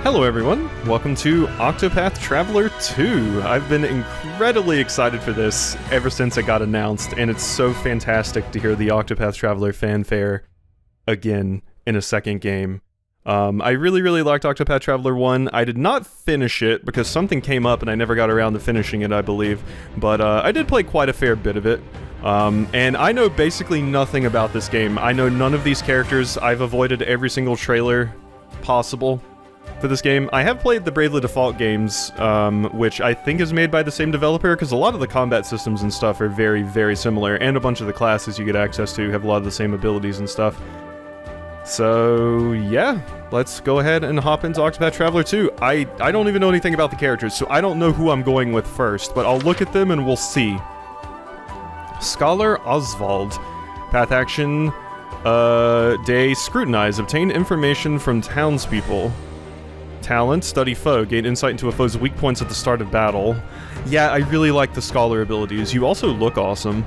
Hello everyone, welcome to Octopath Traveler 2. I've been incredibly excited for this ever since it got announced, and it's so fantastic to hear the Octopath Traveler fanfare again in a second game. I really liked Octopath Traveler 1. I did not finish it because something came up and I never got around to finishing it, I believe. But I did play quite a fair bit of it. And I know basically nothing about this game. I know none of these characters. I've avoided every single trailer possible for this game. I have played the Bravely Default games, which I think is made by the same developer, because a lot of the combat systems and stuff are very similar, and a bunch of the classes you get access to have a lot of the same abilities and stuff. So, yeah, let's go ahead and hop into Octopath Traveler 2. I don't even know anything about the characters, so I don't know who I'm going with first, but I'll look at them and we'll see. Scholar Oswald. Path action, day scrutinize. Obtain information from townspeople. Talent, study foe. Gain insight into a foe's weak points at the start of battle. Yeah, I really like the scholar abilities. You also look awesome.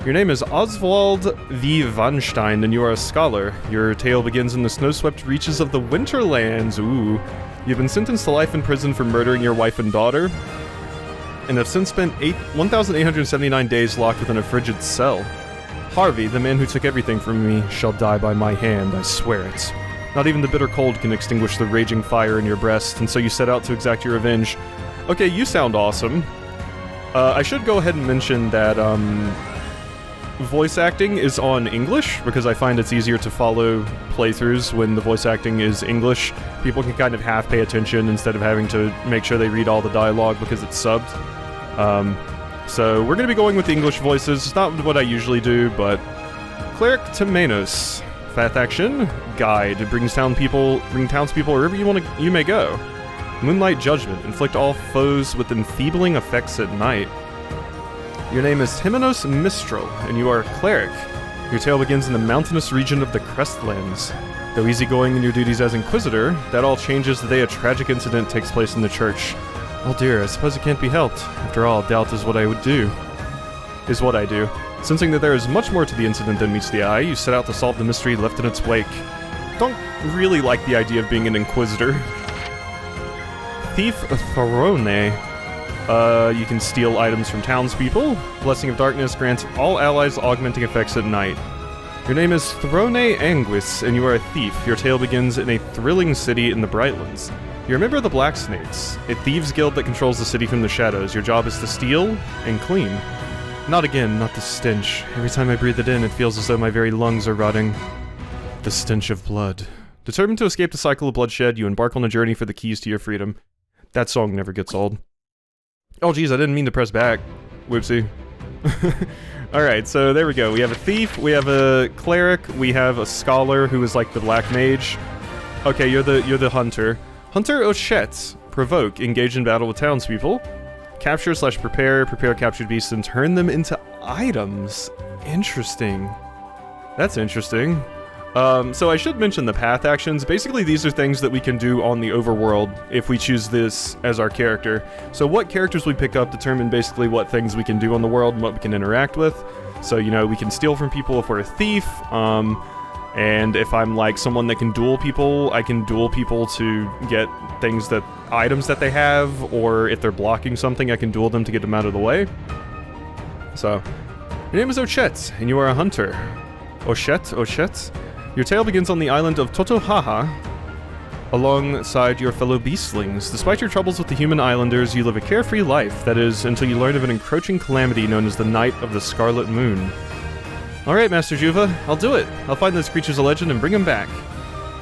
Your name is Oswald V. Vanstein, and you are a scholar. Your tale begins in the snow-swept reaches of the Winterlands. Ooh. You've been sentenced to life in prison for murdering your wife and daughter, and have since spent 1,879 days locked within a frigid cell. Harvey, the man who took everything from me, shall die by my hand, I swear it. Not even the bitter cold can extinguish the raging fire in your breast, and so you set out to exact your revenge. Okay, you sound awesome. I should go ahead and mention that, voice acting is on English, because I find it's easier to follow playthroughs when the voice acting is English. People can kind of half pay attention instead of having to make sure they read all the dialogue because it's subbed. So we're going to be going with the English voices. It's not what I usually do, but Cleric Temenos. Path action, guide, bring townspeople wherever you may go. Moonlight Judgment, inflict all foes with enfeebling effects at night. Your name is Temenos Mistral, and you are a cleric. Your tale begins in the mountainous region of the Crestlands. Though easygoing in your duties as Inquisitor, that all changes the day a tragic incident takes place in the church. Oh dear, I suppose it can't be helped. After all, doubt is what I do. Sensing that there is much more to the incident than meets the eye, you set out to solve the mystery left in its wake. Don't really like the idea of being an Inquisitor. Thief Faraway. You can steal items from townspeople. Blessing of Darkness grants all allies augmenting effects at night. Your name is Throne Anguis, and you are a thief. Your tale begins in a thrilling city in the Brightlands. You're a member of the Black Snakes, a thieves guild that controls the city from the shadows. Your job is to steal and clean. Not again, not the stench. Every time I breathe it in, it feels as though my very lungs are rotting. The stench of blood. Determined to escape the cycle of bloodshed, you embark on a journey for the keys to your freedom. That song never gets old. Oh geez, I didn't mean to press back. Whoopsie. Alright, so there we go. We have a thief, we have a cleric, we have a scholar who is like the black mage. Okay, you're the hunter. Hunter Ochette. Provoke. Engage in battle with townspeople. Capture/prepare captured beasts and turn them into items. Interesting. That's interesting. So I should mention the path actions. Basically, these are things that we can do on the overworld if we choose this as our character. So what characters we pick up determine basically what things we can do on the world and what we can interact with. So, you know, we can steal from people if we're a thief, and if I'm like someone that can duel people, I can duel people to get items that they have, or if they're blocking something, I can duel them to get them out of the way. So, your name is Ochette, and you are a hunter. Ochette. Your tale begins on the island of Totohaha, alongside your fellow beastlings. Despite your troubles with the human islanders, you live a carefree life, that is, until you learn of an encroaching calamity known as the Night of the Scarlet Moon. Alright, Master Juva, I'll do it. I'll find those creatures of legend and bring them back.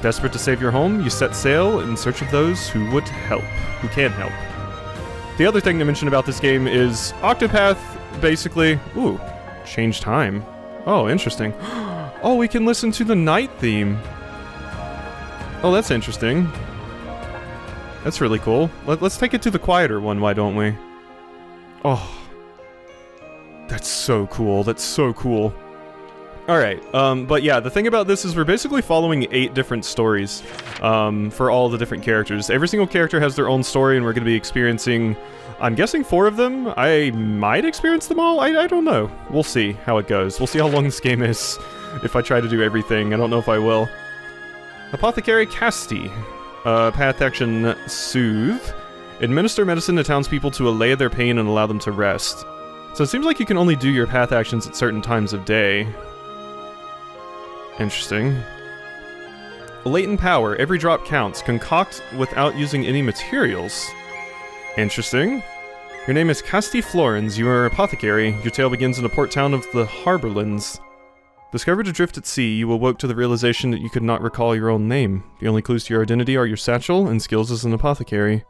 Desperate to save your home, you set sail in search of those who can help. The other thing to mention about this game is Octopath, basically... Ooh, change time. Oh, interesting. Oh, we can listen to the night theme. Oh, that's interesting. That's really cool. Let's take it to the quieter one, why don't we? Oh. That's so cool. That's so cool. Alright, but yeah, the thing about this is we're basically following 8 different stories, for all the different characters. Every single character has their own story, and we're going to be experiencing, I'm guessing 4 of them? I might experience them all? I don't know. We'll see how it goes. We'll see how long this game is. If I try to do everything, I don't know if I will. Apothecary Casti. Path action, Soothe. Administer medicine to townspeople to allay their pain and allow them to rest. So it seems like you can only do your path actions at certain times of day. Interesting. Latent power. Every drop counts. Concoct without using any materials. Interesting. Your name is Casti Florens. You are an apothecary. Your tale begins in a port town of the Harborlands. Discovered adrift at sea, you awoke to the realization that you could not recall your own name. The only clues to your identity are your satchel and skills as an apothecary.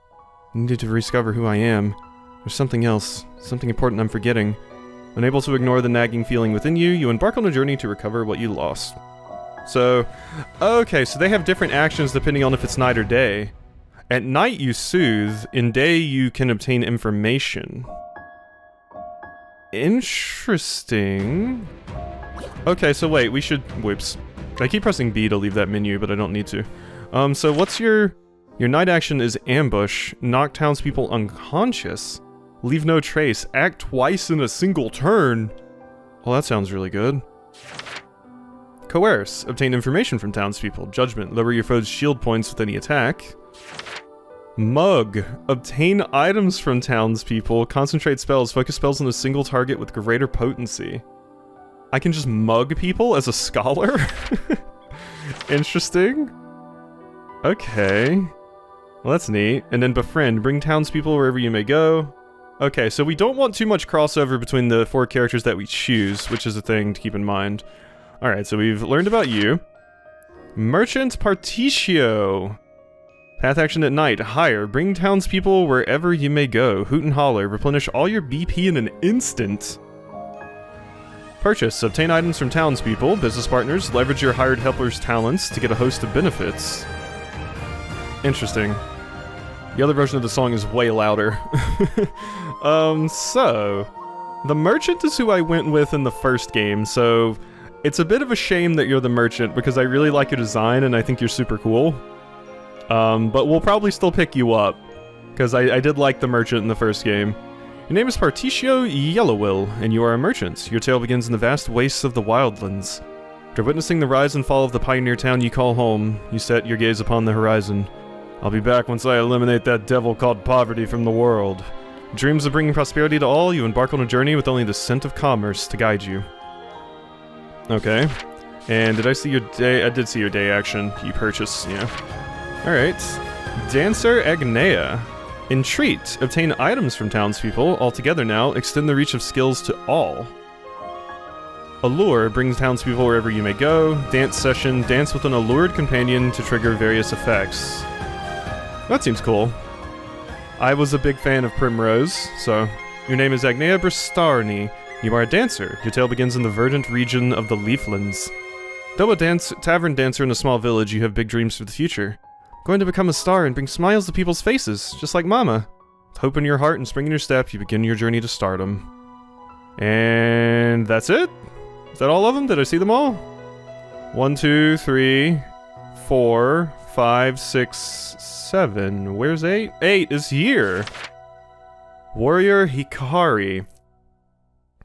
I needed to rediscover who I am. There's something else. Something important I'm forgetting. Unable to ignore the nagging feeling within you, you embark on a journey to recover what you lost. So, okay, so they have different actions depending on if it's night or day. At night you soothe, in day you can obtain information. Interesting. Okay, so wait, we should... Whoops. I keep pressing B to leave that menu, but I don't need to. So what's your... Your night action is ambush, knock townspeople unconscious, leave no trace, act twice in a single turn. Well, that sounds really good. Coerce, obtain information from townspeople, judgment, lower your foe's shield points with any attack. Mug, obtain items from townspeople, concentrate spells, focus spells on a single target with greater potency. I can just mug people as a scholar? Interesting. Okay. Well, that's neat. And then befriend, bring townspeople wherever you may go. Okay, so we don't want too much crossover between the 4 characters that we choose, which is a thing to keep in mind. Alright, so we've learned about you. Merchant Partitio. Path action at night, hire, bring townspeople wherever you may go. Hoot and holler, replenish all your BP in an instant. Purchase, obtain items from townspeople, business partners, leverage your hired helper's talents to get a host of benefits. Interesting. The other version of the song is way louder. So... The merchant is who I went with in the first game, so... It's a bit of a shame that you're the merchant, because I really like your design and I think you're super cool. But we'll probably still pick you up, because I did like the merchant in the first game. Your name is Partitio Yellowwill, and you are a merchant. Your tale begins in the vast wastes of the Wildlands. After witnessing the rise and fall of the pioneer town you call home, you set your gaze upon the horizon. I'll be back once I eliminate that devil called poverty from the world. Dreams of bringing prosperity to all, you embark on a journey with only the scent of commerce to guide you. Okay. And did I see your day? I did see your day action. You purchase, yeah. Alright. Dancer Agnea. Entreat. Obtain items from townspeople. All together now. Extend the reach of skills to all. Allure. Brings townspeople wherever you may go. Dance session. Dance with an allured companion to trigger various effects. That seems cool. I was a big fan of Primrose, so... Your name is Agnea Bristarni. You are a dancer. Your tale begins in the verdant region of the Leaflands. Though a tavern dancer in a small village, you have big dreams for the future. Going to become a star and bring smiles to people's faces, just like Mama. With hope in your heart and spring in your step, you begin your journey to stardom. And that's it? Is that all of them? Did I see them all? 1, 2, 3, 4, 5, 6, 7. Where's 8? 8 is here! Warrior Hikari.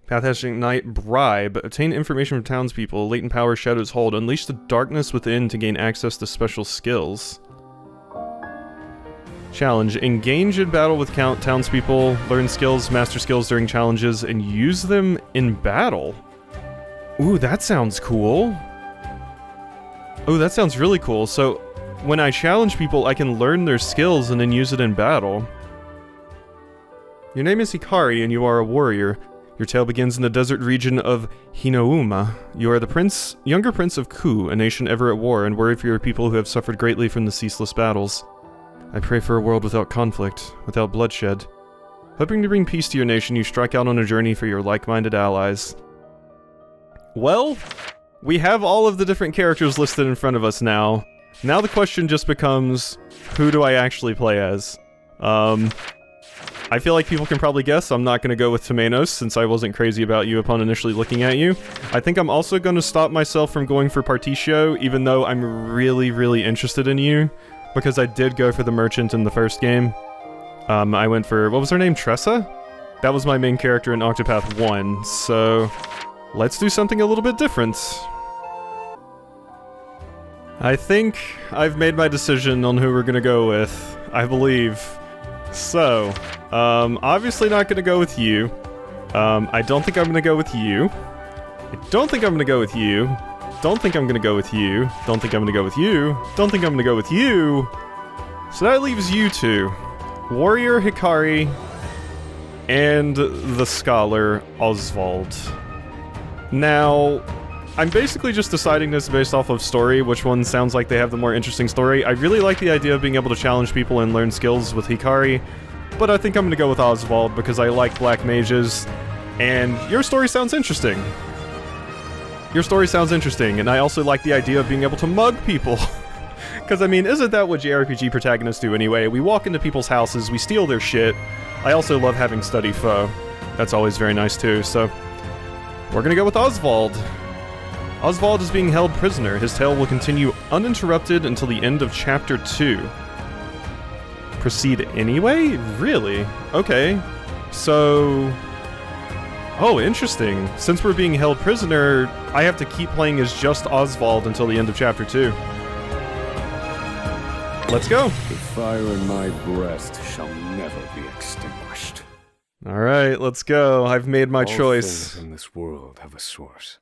Path Hashing Night, bribe. Obtain information from townspeople. Latent power, shadows hold. Unleash the darkness within to gain access to special skills. Challenge. Engage in battle with townspeople. Learn skills, master skills during challenges, and use them in battle. Ooh, that sounds cool. Oh, that sounds really cool. So, when I challenge people, I can learn their skills and then use it in battle. Your name is Hikari, and you are a warrior. Your tale begins in the desert region of Hinouma. You are the younger prince of Ku, a nation ever at war, and worry for your people who have suffered greatly from the ceaseless battles. I pray for a world without conflict, without bloodshed. Hoping to bring peace to your nation, you strike out on a journey for your like-minded allies. Well, we have all of the different characters listed in front of us now. Now the question just becomes, who do I actually play as? I feel like people can probably guess I'm not going to go with Tomenos since I wasn't crazy about you upon initially looking at you. I think I'm also going to stop myself from going for Partitio, even though I'm really, really interested in you, because I did go for the merchant in the first game. I went for, what was her name, Tressa? That was my main character in Octopath 1, so let's do something a little bit different. I think I've made my decision on who we're gonna go with, I believe. So, obviously not gonna go with you. I don't think I'm gonna go with you. I don't think I'm gonna go with you. Don't think I'm gonna go with you. Don't think I'm gonna go with you. Don't think I'm gonna go with you. So that leaves you two. Warrior Hikari and the scholar Oswald. Now, I'm basically just deciding this based off of story, which one sounds like they have the more interesting story. I really like the idea of being able to challenge people and learn skills with Hikari, but I think I'm gonna go with Oswald because I like black mages, and your story sounds interesting. Your story sounds interesting, and I also like the idea of being able to mug people. Because, I mean, isn't that what JRPG protagonists do anyway? We walk into people's houses, we steal their shit. I also love having study foe. That's always very nice too, so... we're gonna go with Oswald. Oswald is being held prisoner. His tale will continue uninterrupted until the end of Chapter 2. Proceed anyway? Really? Okay. So... oh, interesting. Since we're being held prisoner, I have to keep playing as just Oswald until the end of Chapter 2. Let's go! The fire in my breast shall never be extinguished. Alright, let's go. I've made my choice. All things in this world have a source.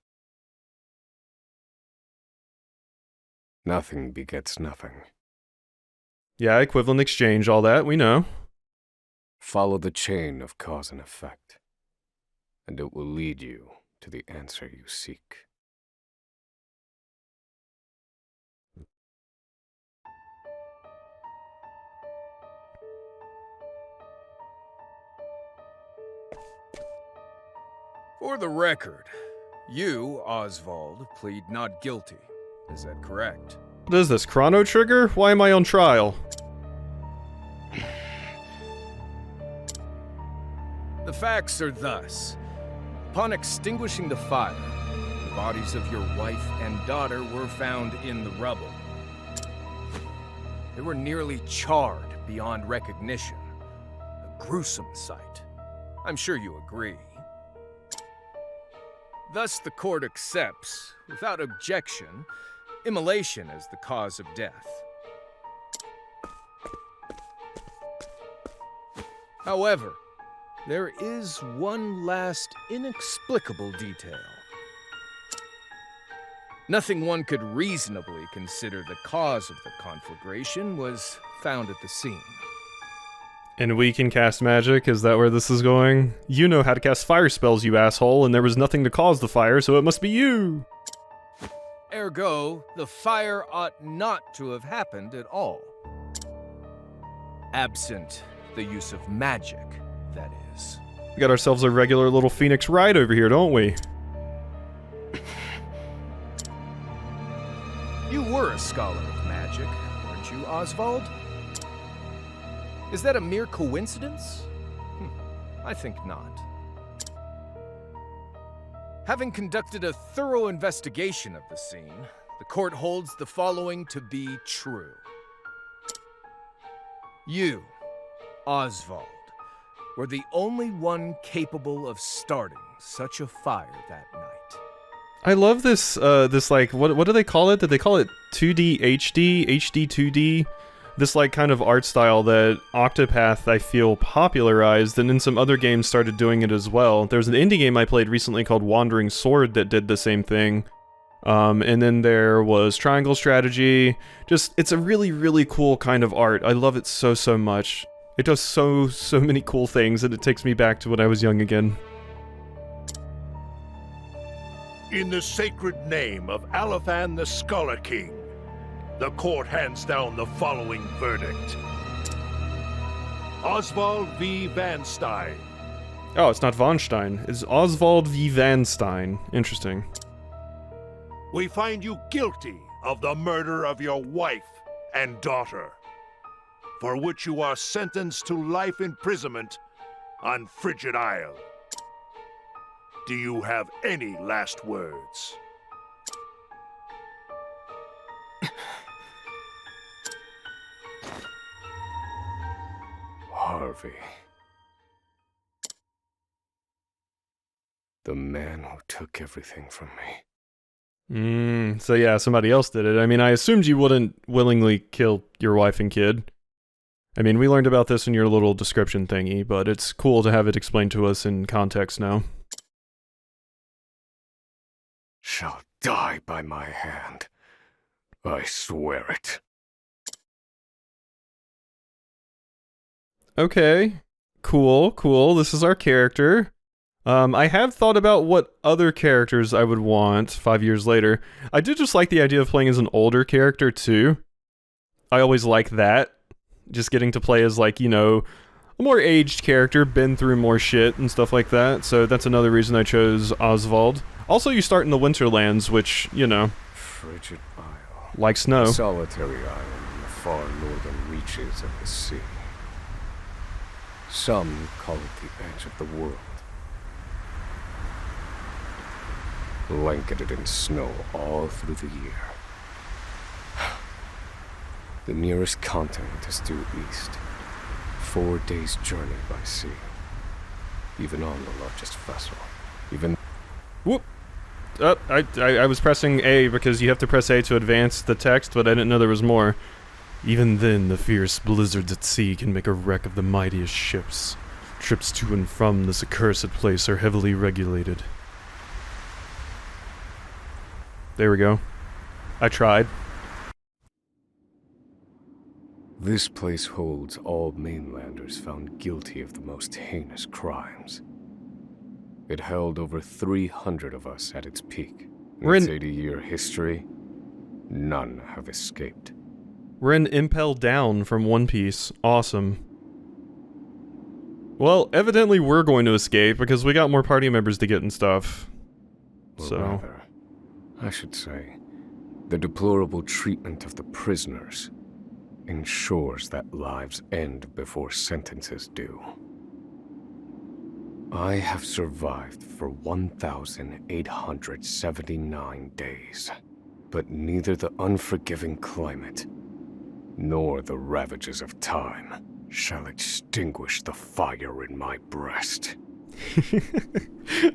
Nothing begets nothing. Yeah, equivalent exchange, all that, we know. Follow the chain of cause and effect, and it will lead you to the answer you seek. For the record, you, Oswald, plead not guilty. Is that correct? What is this, Chrono Trigger? Why am I on trial? The facts are thus. Upon extinguishing the fire, the bodies of your wife and daughter were found in the rubble. They were nearly charred beyond recognition. A gruesome sight. I'm sure you agree. Thus, the court accepts, without objection, immolation as the cause of death. However, there is one last inexplicable detail. Nothing one could reasonably consider the cause of the conflagration was found at the scene. And we can cast magic? Is that where this is going? You know how to cast fire spells, you asshole, and there was nothing to cause the fire, so it must be you! Ergo, the fire ought not to have happened at all. Absent the use of magic, that is. We got ourselves a regular little Phoenix ride over here, don't we? You were a scholar of magic, weren't you, Oswald? Is that a mere coincidence? I think not. Having conducted a thorough investigation of the scene, the court holds the following to be true. You, Oswald, were the only one capable of starting such a fire that night. I love this, like, what do they call it? Did they call it 2D HD? HD 2D? This, like, kind of art style that Octopath, I feel, popularized, and in some other games started doing it as well. There's an indie game I played recently called Wandering Sword that did the same thing. And then there was Triangle Strategy. Just, it's a really, really cool kind of art. I love it so, so much. It does so many cool things, and it takes me back to when I was young again. In the sacred name of Alephan the Scholar King, the court hands down the following verdict. Oswald v. Van Stein. Oh, it's not Von Stein. It's Oswald v. Van Stein. Interesting. We find you guilty of the murder of your wife and daughter, for which you are sentenced to life imprisonment on Frigid Isle. Do you have any last words? Harvey. The man who took everything from me. So yeah, somebody else did it. I mean, I assumed you wouldn't willingly kill your wife and kid. I mean, we learned about this in your little description thingy, but it's cool to have it explained to us in context now. Shall die by my hand. I swear it. Okay. Cool. This is our character. I have thought about what other characters I would want 5 years later. I do just like the idea of playing as an older character, too. I always like that. Just getting to play as, like, you know, a more aged character, been through more shit and stuff like that. So that's another reason I chose Oswald. Also, you start in the Winterlands, which, you know... Frigid Isle. Like snow. A solitary island in the far northern reaches of the sea. Some call it the edge of the world. Blanketed in snow all through the year. The nearest continent is due east. 4 days' journey by sea. Even on the largest vessel. Even... Whoop! I was pressing A because you have to press A to advance the text, but I didn't know there was more. Even then, the fierce blizzards at sea can make a wreck of the mightiest ships. Trips to and from this accursed place are heavily regulated. There we go. I tried. This place holds all mainlanders found guilty of the most heinous crimes. It held over 300 of us at its peak. In its 80-year history, none have escaped. We're in Impel Down from One Piece. Awesome. Well, evidently we're going to escape because we got more party members to get and stuff. Or So... rather, I should say, the deplorable treatment of the prisoners ensures that lives end before sentences do. I have survived for 1,879 days, but neither the unforgiving climate nor the ravages of time shall extinguish the fire in my breast.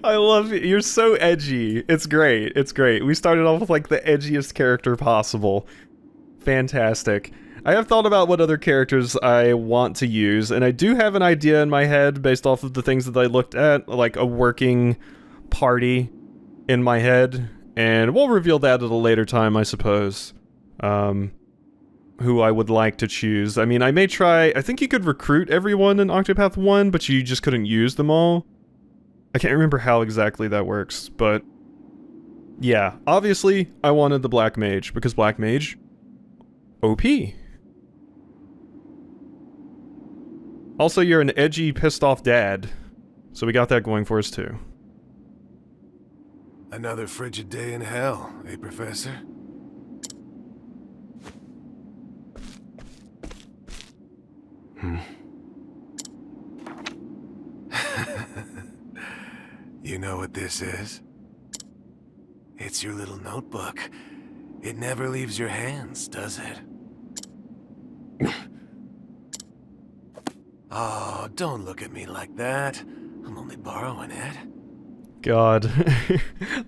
I love it. You're so edgy. It's great. It's great. We started off with like the edgiest character possible. Fantastic. I have thought about what other characters I want to use, and I do have an idea in my head based off of the things that I looked at, like a working party in my head, and we'll reveal that at a later time, I suppose. Who I would like to choose. I mean, I may try... I think you could recruit everyone in Octopath 1, but you just couldn't use them all. I can't remember how exactly that works, but... yeah, obviously, I wanted the Black Mage, because Black Mage... OP. Also, you're an edgy, pissed-off dad, so we got that going for us, too. Another frigid day in hell, eh, Professor? You know what this is? It's your little notebook. It never leaves your hands, does it? Oh, don't look at me like that. I'm only borrowing it. God.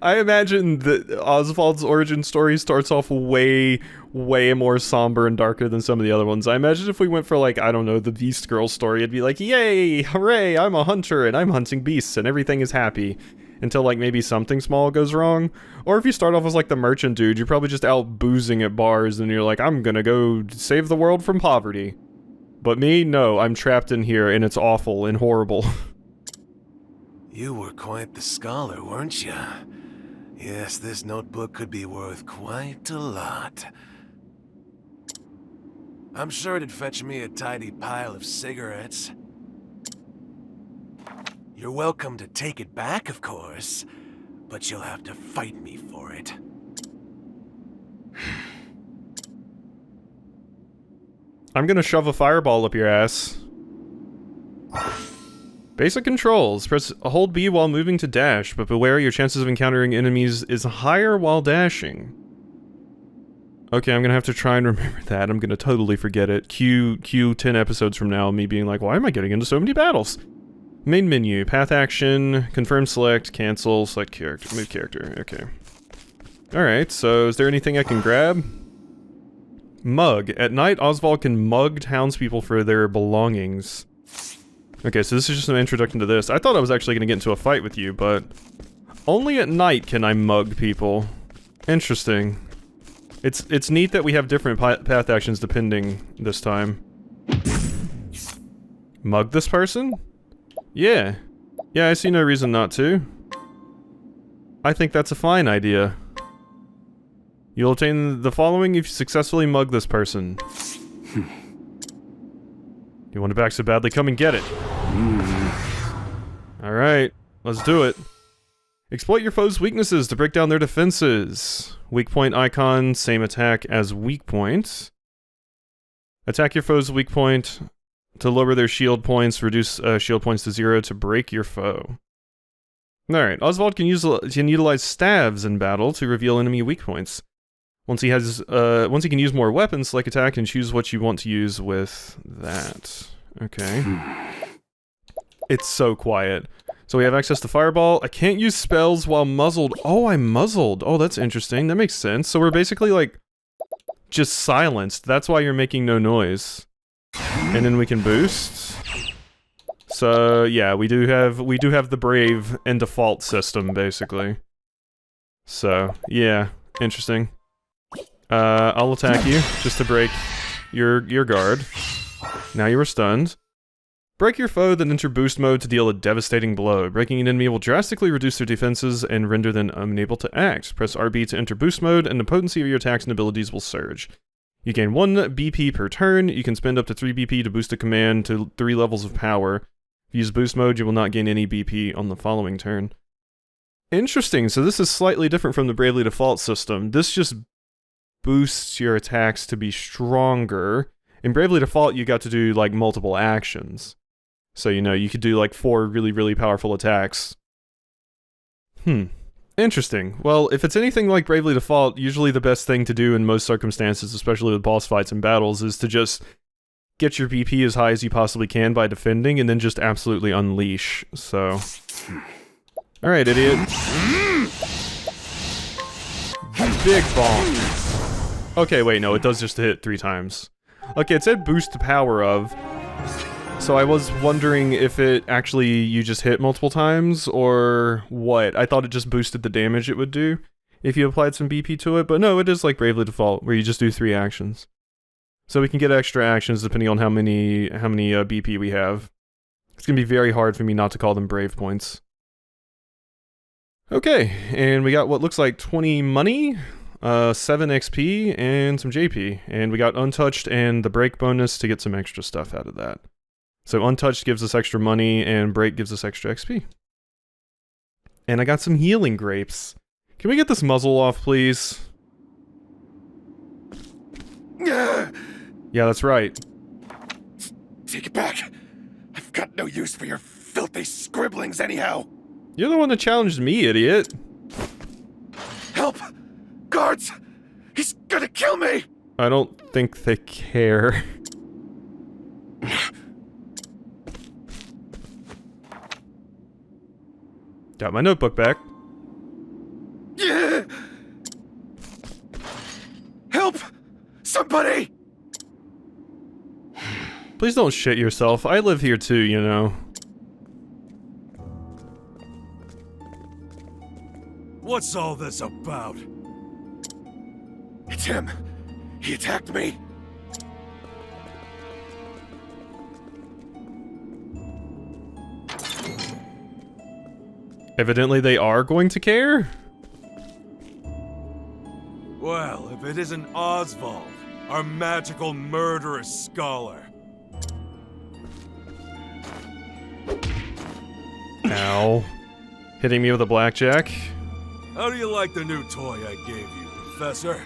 I imagine that Oswald's origin story starts off way more somber and darker than some of the other ones. I imagine if we went for, like, I don't know, the Beast Girl story, it'd be like, yay, hooray, I'm a hunter and I'm hunting beasts and everything is happy. Until, like, maybe something small goes wrong. Or if you start off as, like, the merchant dude, you're probably just out boozing at bars and you're like, I'm gonna go save the world from poverty. But me, no, I'm trapped in here and it's awful and horrible. You were quite the scholar, weren't you? Yes, this notebook could be worth quite a lot. I'm sure it'd fetch me a tidy pile of cigarettes. You're welcome to take it back, of course, but you'll have to fight me for it. I'm gonna shove a fireball up your ass. Basic controls. Press hold B while moving to dash, but beware your chances of encountering enemies is higher while dashing. Okay, I'm gonna have to try and remember that. I'm gonna totally forget it. Cue 10 episodes from now, me being like, why am I getting into so many battles? Main menu, path action, confirm select, cancel, select character, move character, okay. Alright, so is there anything I can grab? Mug. At night, Oswald can mug townspeople for their belongings. Okay, so this is just an introduction to this. I thought I was actually going to get into a fight with you, but... only at night can I mug people. Interesting. It's neat that we have different path actions depending this time. Mug this person? Yeah. Yeah, I see no reason not to. I think that's a fine idea. You'll obtain the following if you successfully mug this person. You want it back so badly, come and get it. Alright, let's do it. Exploit your foe's weaknesses to break down their defenses. Weak point icon, same attack as weak point. Attack your foe's weak point to lower their shield points, reduce shield points to 0 to break your foe. Alright, Oswald can utilize staves in battle to reveal enemy weak points. Once he can use more weapons, select attack and choose what you want to use with that. Okay. It's so quiet. So we have access to Fireball. I can't use spells while muzzled. Oh, I'm muzzled. Oh, that's interesting. That makes sense. So we're basically, like, just silenced. That's why you're making no noise. And then we can boost. So, yeah, we do have the Brave and default system, basically. So, yeah. Interesting. I'll attack you, just to break your guard. Now you are stunned. Break your foe, then enter boost mode to deal a devastating blow. Breaking an enemy will drastically reduce their defenses and render them unable to act. Press RB to enter boost mode, and the potency of your attacks and abilities will surge. You gain 1 BP per turn. You can spend up to 3 BP to boost a command to 3 levels of power. If you use boost mode, you will not gain any BP on the following turn. Interesting, so this is slightly different from the Bravely Default system. This just boosts your attacks to be stronger. In Bravely Default, you got to do, like, multiple actions. So, you know, you could do, like, 4 really, really powerful attacks. Interesting. Well, if it's anything like Bravely Default, usually the best thing to do in most circumstances, especially with boss fights and battles, is to just get your BP as high as you possibly can by defending, and then just absolutely unleash, so... Alright, idiot. Big bonk. Okay, wait, no, it does just hit 3 times. Okay, it said boost the power of... So I was wondering if it actually you just hit multiple times, or what? I thought it just boosted the damage it would do if you applied some BP to it, but no, it is like Bravely Default, where you just do 3 actions. So we can get extra actions depending on how many BP we have. It's gonna be very hard for me not to call them Brave points. Okay, and we got what looks like 20 money, 7 XP, and some JP. And we got Untouched and the Break bonus to get some extra stuff out of that. So Untouched gives us extra money, and Break gives us extra XP. And I got some healing grapes. Can we get this muzzle off, please? Yeah, that's right. Take it back. I've got no use for your filthy scribblings anyhow. You're the one that challenged me, idiot. Help! Guards! He's gonna kill me! I don't think they care. Got my notebook back. Yeah. Help! Somebody! Please don't shit yourself. I live here too, you know. What's all this about? It's him. He attacked me. Evidently they are going to care? Well, if it isn't Oswald, our magical murderous scholar. Ow. Hitting me with a blackjack? How do you like the new toy I gave you, Professor?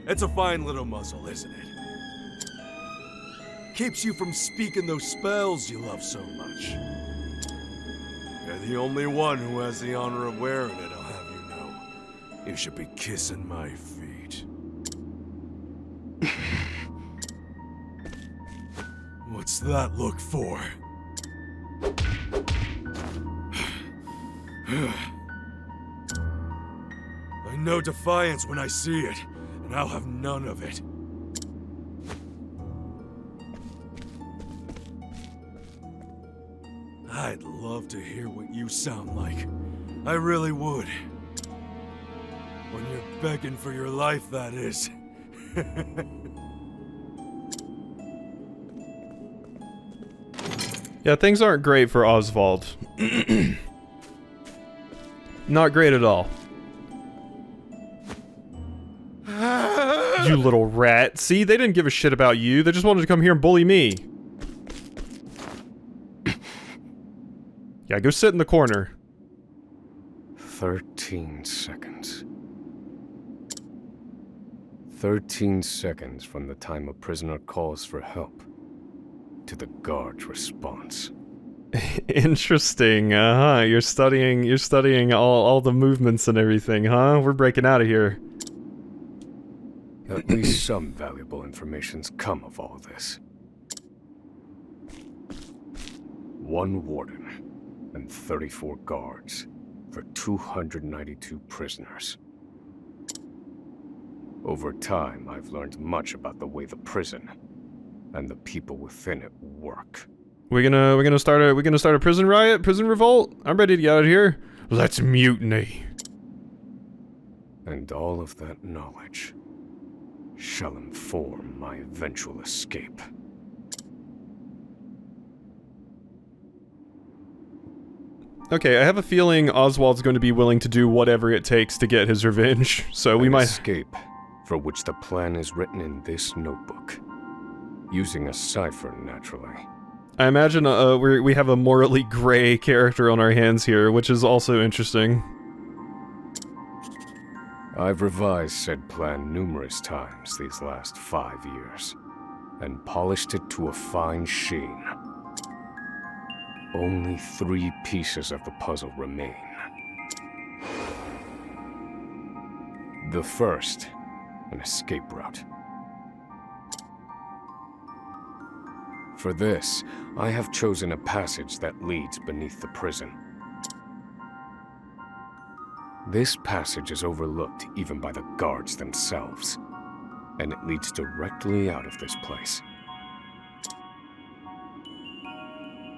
It's a fine little muzzle, isn't it? Keeps you from speaking those spells you love so much. You're the only one who has the honor of wearing it, I'll have you know. You should be kissing my feet. What's that look for? know defiance when I see it, and I'll have none of it. I'd love to hear what you sound like. I really would. When you're begging for your life, that is. Yeah, things aren't great for Oswald. Not great at all. You little rat. See, they didn't give a shit about you. They just wanted to come here and bully me. Yeah, go sit in the corner. 13 seconds. 13 seconds from the time a prisoner calls for help to the guard's response. Interesting. You're studying all the movements and everything, huh? We're breaking out of here. At least some valuable information's come of all this. One warden and 34 guards for 292 prisoners. Over time, I've learned much about the way the prison and the people within it work. We're gonna start a prison riot, prison revolt. I'm ready to get out of here. Let's mutiny. And all of that knowledge shall inform my eventual escape. Okay, I have a feeling Oswald's going to be willing to do whatever it takes to get his revenge, so we An might... escape, for which the plan is written in this notebook. Using a cipher, naturally. I imagine we have a morally gray character on our hands here, which is also interesting. I've revised said plan numerous times these last 5 years, and polished it to a fine sheen. Only 3 pieces of the puzzle remain. The first, an escape route. For this, I have chosen a passage that leads beneath the prison. This passage is overlooked even by the guards themselves, and it leads directly out of this place.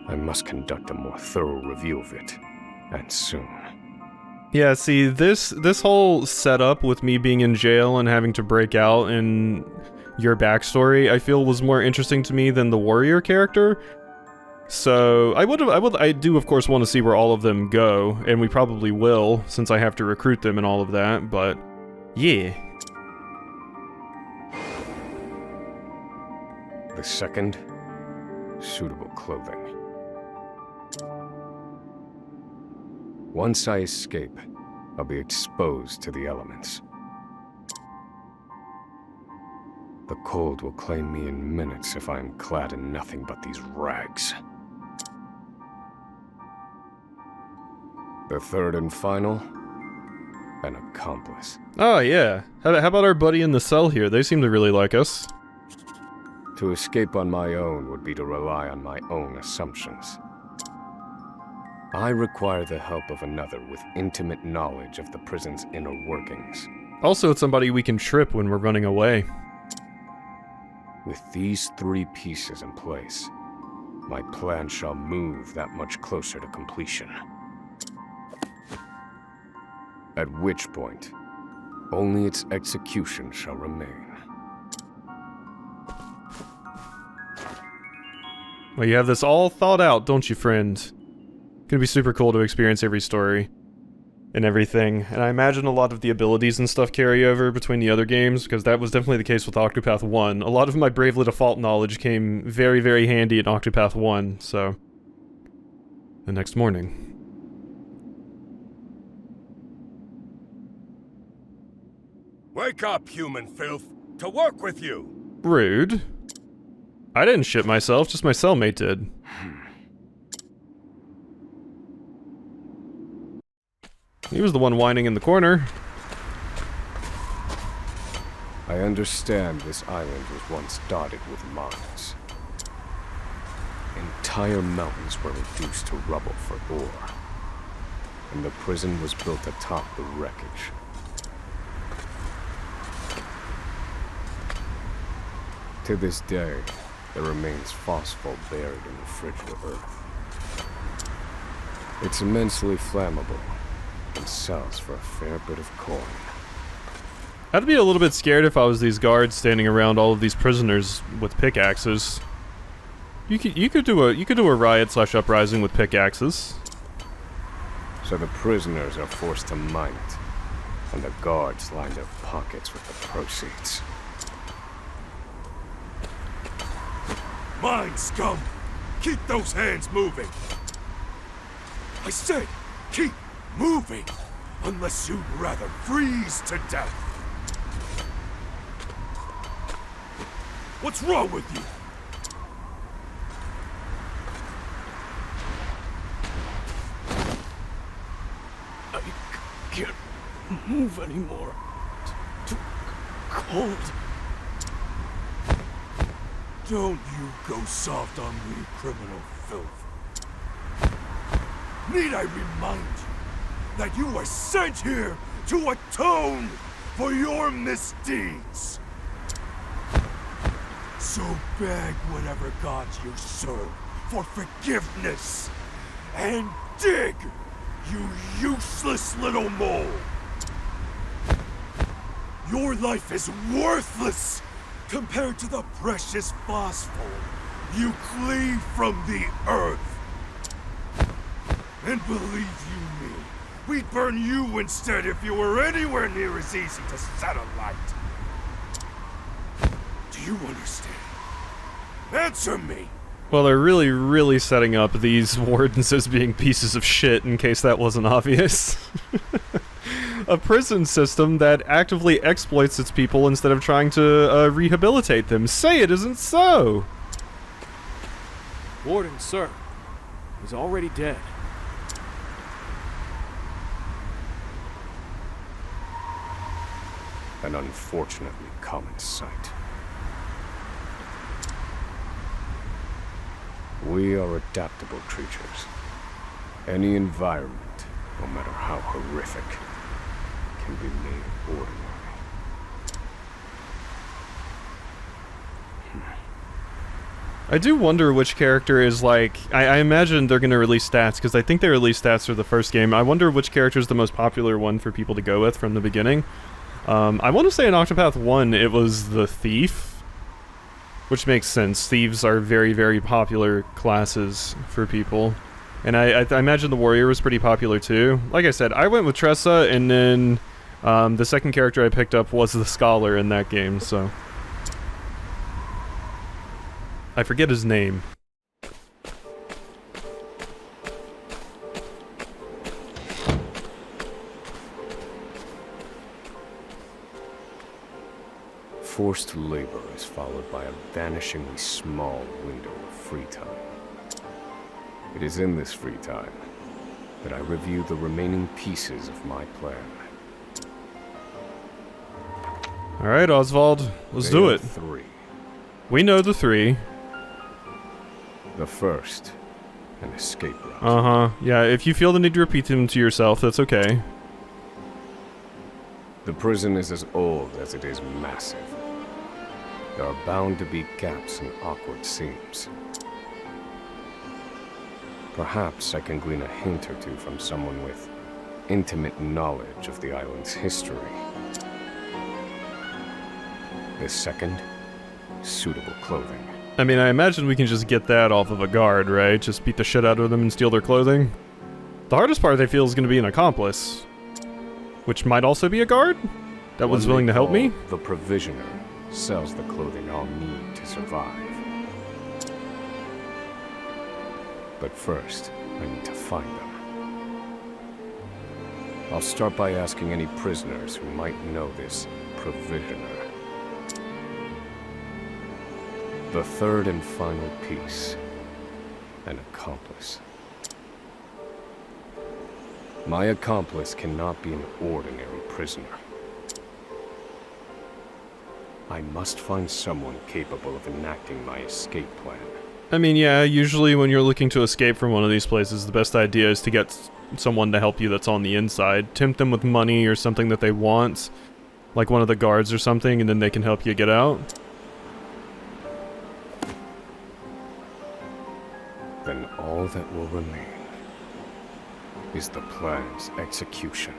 I must conduct a more thorough review of it, and soon. Yeah, see, this whole setup with me being in jail and having to break out and your backstory, I feel was more interesting to me than the warrior character. So, I do of course want to see where all of them go, and we probably will, since I have to recruit them and all of that, but yeah. The second, suitable clothing. Once I escape, I'll be exposed to the elements. The cold will claim me in minutes if I am clad in nothing but these rags. The third and final, an accomplice. Oh yeah, how about our buddy in the cell here? They seem to really like us. To escape on my own would be to rely on my own assumptions. I require the help of another with intimate knowledge of the prison's inner workings. Also, it's somebody we can trip when we're running away. With these 3 pieces in place, my plan shall move that much closer to completion. At which point, only its execution shall remain. Well, you have this all thought out, don't you, friend? Gonna be super cool to experience every story and everything, and I imagine a lot of the abilities and stuff carry over between the other games, because that was definitely the case with Octopath 1. A lot of my Bravely Default knowledge came very, very handy in Octopath 1, so... The next morning. Wake up, human filth! To work with you! Rude. I didn't shit myself, just my cellmate did. He was the one whining in the corner. I understand this island was once dotted with mines. Entire mountains were reduced to rubble for ore, and the prison was built atop the wreckage. To this day, there remains phosphor buried in the frigid earth. It's immensely flammable and sells for a fair bit of coin. I'd be a little bit scared if I was these guards standing around all of these prisoners with pickaxes. You could do a riot / uprising with pickaxes. So the prisoners are forced to mine it, and the guards line their pockets with the proceeds. Mine, scum! Keep those hands moving! I said, keep moving! Unless you'd rather freeze to death! What's wrong with you? I can't move anymore. Too cold. Don't you go soft on me, criminal filth. Need I remind you that you were sent here to atone for your misdeeds? So beg whatever gods you serve for forgiveness, and dig, you useless little mole! Your life is worthless compared to the precious phosphor you cleave from the earth. And believe you me, we'd burn you instead if you were anywhere near as easy to set alight. Do you understand? Answer me! Well, they're really, really setting up these wardens as being pieces of shit, in case that wasn't obvious. A prison system that actively exploits its people instead of trying to rehabilitate them. Say it isn't so! Warden, sir. He's already dead. An unfortunately common sight. We are adaptable creatures. Any environment, no matter how horrific, can be made ordinary. I do wonder which character is like... I imagine they're going to release stats, because I think they released stats for the first game. I wonder which character is the most popular one for people to go with from the beginning. I want to say in Octopath 1 it was the Thief, which makes sense. Thieves are very, very popular classes for people. And I imagine the Warrior was pretty popular too. Like I said, I went with Tressa, and then the second character I picked up was the Scholar in that game, so... I forget his name. Forced labor is followed by a vanishingly small window of free time. It is in this free time that I review the remaining pieces of my plan. Alright, Oswald, let's do it. 3. We know the 3. The first, an escape route. Uh-huh. Yeah, if you feel the need to repeat them to yourself, that's okay. The prison is as old as it is massive. There are bound to be gaps and awkward seams. Perhaps I can glean a hint or two from someone with intimate knowledge of the island's history. The second, suitable clothing. I mean, I imagine we can just get that off of a guard, right? Just beat the shit out of them and steal their clothing. The hardest part, I feel, is going to be an accomplice. Which might also be a guard? That was willing to help me? The provisioner sells the clothing I'll need to survive. But first, I need to find them. I'll start by asking any prisoners who might know this provisioner. The third and final piece, an accomplice. My accomplice cannot be an ordinary prisoner. I must find someone capable of enacting my escape plan. I mean, yeah, usually when you're looking to escape from one of these places, the best idea is to get someone to help you that's on the inside. Tempt them with money or something that they want, like one of the guards or something, and then they can help you get out. then all that will remain is the plan's execution.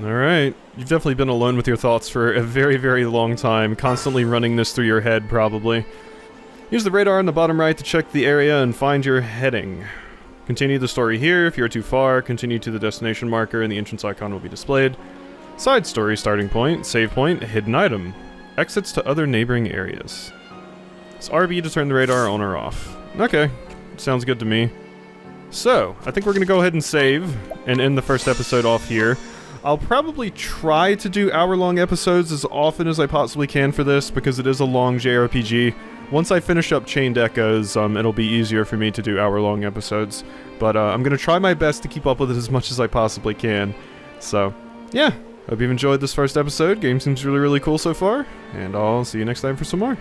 Alright, you've definitely been alone with your thoughts for a very, very long time, constantly running this through your head, probably. Use the radar on the bottom right to check the area and find your heading. Continue the story here. If you're too far, continue to the destination marker and the entrance icon will be displayed. Side story starting point, save point, hidden item. Exits to other neighboring areas. It's RB to turn the radar on or off. Okay, sounds good to me. So, I think we're going to go ahead and save and end the first episode off here. I'll probably try to do hour-long episodes as often as I possibly can for this, because it is a long JRPG. Once I finish up Chained Echoes, it'll be easier for me to do hour-long episodes. But I'm going to try my best to keep up with it as much as I possibly can. So, yeah. Hope you've enjoyed this first episode. Game seems really, really cool so far. And I'll see you next time for some more.